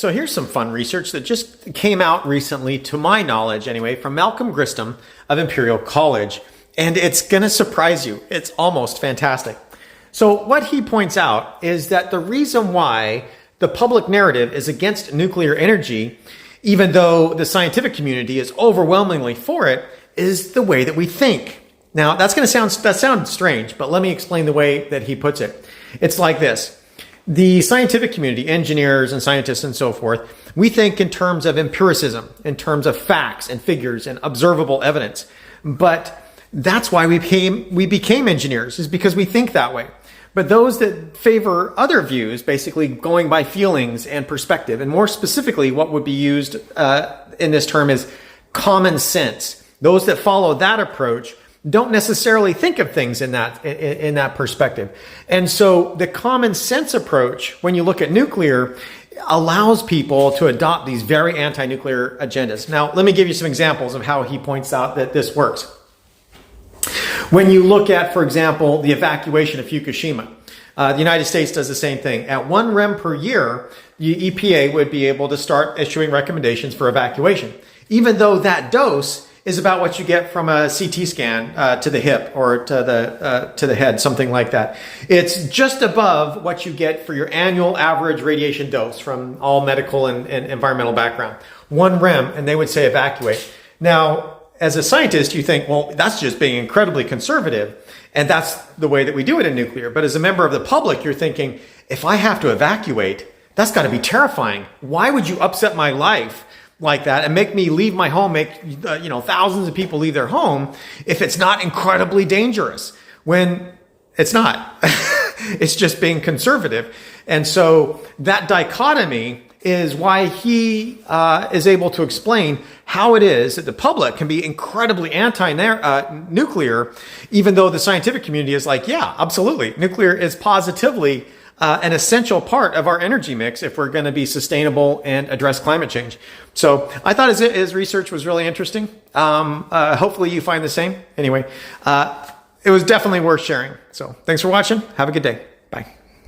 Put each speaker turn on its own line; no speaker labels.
So here's some fun research that just came out recently, to my knowledge anyway, from Malcolm Gristom of Imperial College. And it's going to surprise you. It's almost fantastic. So what he points out is that the reason why the public narrative is against nuclear energy, even though the scientific community is overwhelmingly for it, is the way that we think. Now, that sounds strange, but let me explain the way that he puts it. It's like this. The scientific community, engineers and scientists and so forth, we think in terms of empiricism, in terms of facts and figures and observable evidence. But that's why we became engineers, is because we think that way. But those that favor other views, basically going by feelings and perspective, and more specifically, what would be used in this term is common sense. Those that follow that approach don't necessarily think of things in that perspective. And so the common sense approach, when you look at nuclear, allows people to adopt these very anti-nuclear agendas. Now, let me give you some examples of how he points out that this works. When you look at, for example, the evacuation of Fukushima, the United States does the same thing. At 1 rem per year, the EPA would be able to start issuing recommendations for evacuation, even though that dose is about what you get from a CT scan to the hip or to the head, something like that. It's just above what you get for your annual average radiation dose from all medical and environmental background. 1 rem, and they would say evacuate. Now, as a scientist, you think, well, that's just being incredibly conservative, and that's the way that we do it in nuclear. But as a member of the public, you're thinking, if I have to evacuate, that's got to be terrifying. Why would you upset my life like that and make me leave my home, make thousands of people leave their home if it's not incredibly dangerous? When it's not. It's just being conservative. And so that dichotomy is why he is able to explain how it is that the public can be incredibly anti-nuclear, even though the scientific community is like, yeah, absolutely. Nuclear is positively an essential part of our energy mix if we're going to be sustainable and address climate change. So I thought his research was really interesting. Hopefully you find the same. Anyway, it was definitely worth sharing. So thanks for watching. Have a good day. Bye.